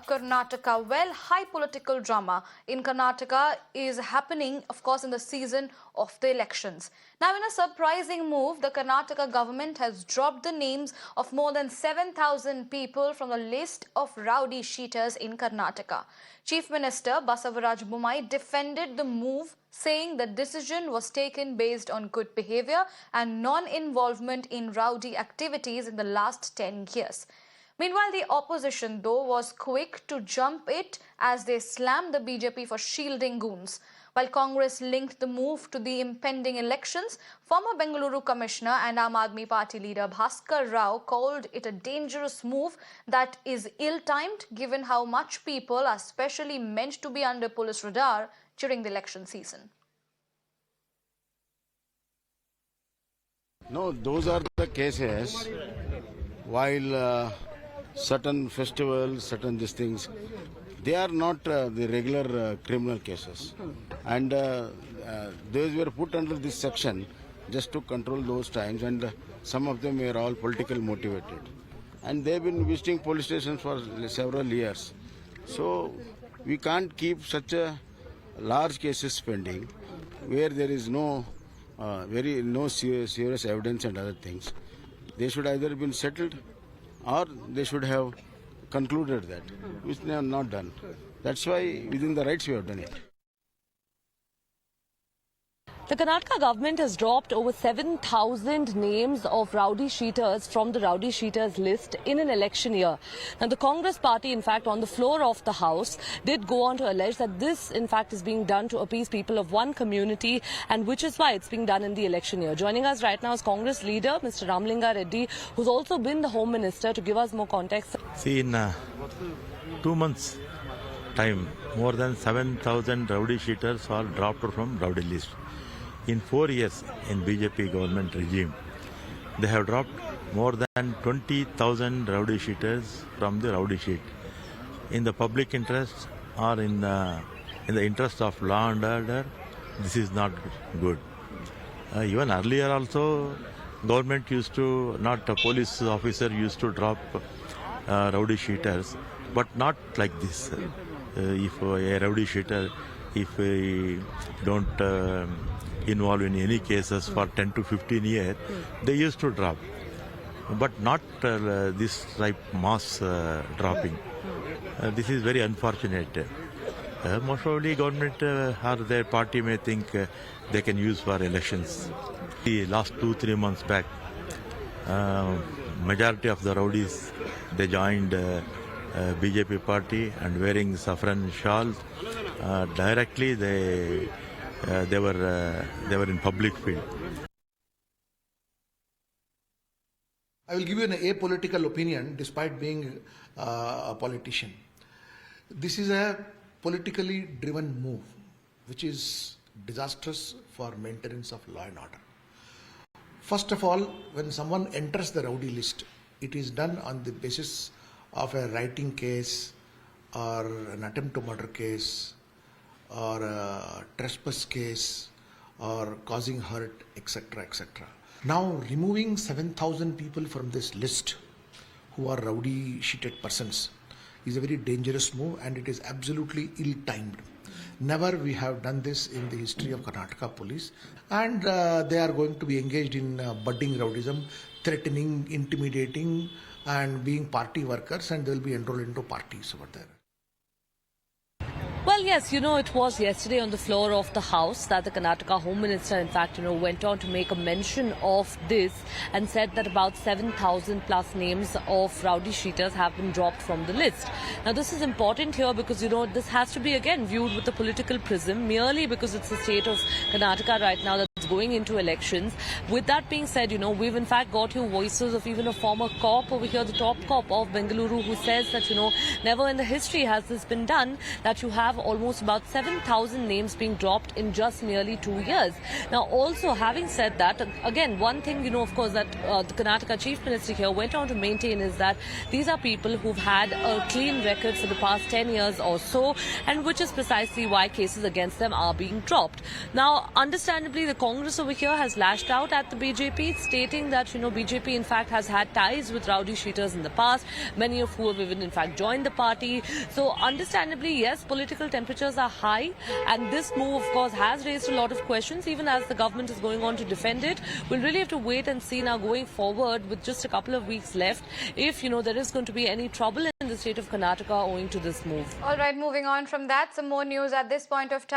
Karnataka. Well, high political drama in Karnataka is happening, of course, in the season of the elections. Now, in a surprising move, the Karnataka government has dropped the names of more than 7,000 people from the list of Rowdy Sheeters in Karnataka. Chief Minister Basavaraj Bommai defended the move, saying the decision was taken based on good behaviour and non-involvement in rowdy activities in the last 10 years. Meanwhile, the opposition, though, was quick to jump it as they slammed the BJP for shielding goons. While Congress linked the move to the impending elections, former Bengaluru Commissioner and Aam Aadmi Party leader Bhaskar Rao called it a dangerous move that is ill-timed given how much people are specially meant to be under police radar during the election season. No, those are the cases while certain festivals, certain these things, they are not the regular criminal cases. And those were put under this section just to control those times, and some of them were all political motivated. And they've been visiting police stations for several years. So we can't keep such a large cases pending where there is no serious evidence and other things. They should either have been settled or they should have concluded that, which they have not done. That's why within the rights we have done it. The Karnataka government has dropped over 7,000 names of Rowdy Sheeters from the Rowdy Sheeters list in an election year. Now, the Congress party, in fact, on the floor of the House, did go on to allege that this, in fact, is being done to appease people of one community, and which is why it's being done in the election year. Joining us right now is Congress leader, Mr. Ramlinga Reddy, who's also been the Home Minister, to give us more context. See, in 2 months' time, more than 7,000 Rowdy Sheeters are dropped from Rowdy list. In 4 years in BJP government regime, they have dropped more than 20,000 Rowdy Sheeters from the Rowdy sheet. In the public interest or in the interest of law and order, this is not good. Even earlier also, government used to, not a police officer used to drop Rowdy Sheeters, but not like this. If a Rowdy Sheeter, if we don't involved in any cases for 10 to 15 years, they used to drop, but not this type mass dropping. This is very unfortunate. Most probably government or their party may think they can use for elections. The last 2-3 months back, majority of the rowdies, they joined BJP party and wearing saffron shawls. Directly they were in public field. I will give you an apolitical opinion despite being a politician. This is a politically driven move which is disastrous for maintenance of law and order. First of all, when someone enters the rowdy list, it is done on the basis of a writing case or an attempt to murder case or a trespass case or causing hurt, etc., etc. Now, removing 7,000 people from this list who are rowdy sheeted persons is a very dangerous move, and it is absolutely ill-timed. Never we have done this in the history of Karnataka police, and they are going to be engaged in budding rowdyism, threatening, intimidating, and being party workers, and they will be enrolled into parties over there. Well, yes, it was yesterday on the floor of the House that the Karnataka Home Minister, in fact, went on to make a mention of this and said that about 7,000 plus names of Rowdy Sheeters have been dropped from the list. Now, this is important here because, this has to be, again, viewed with the political prism, merely because it's the state of Karnataka right now that's going into elections. With that being said, we've in fact got here voices of even a former cop over here, the top cop of Bengaluru, who says that, never in the history has this been done, that you have almost about 7,000 names being dropped in just nearly 2 years. Now, also, having said that, again, one thing, of course, that the Karnataka Chief Minister here went on to maintain is that these are people who've had a clean record for the past 10 years or so, and which is precisely why cases against them are being dropped. Now, understandably, the Cong Congress over here has lashed out at the BJP, stating that, BJP in fact has had ties with Rowdy Sheeters in the past, many of who have even in fact joined the party. So understandably, yes, political temperatures are high, and this move of course has raised a lot of questions, even as the government is going on to defend it. We'll really have to wait and see now going forward with just a couple of weeks left if, there is going to be any trouble in the state of Karnataka owing to this move. All right, moving on from that, some more news at this point of time.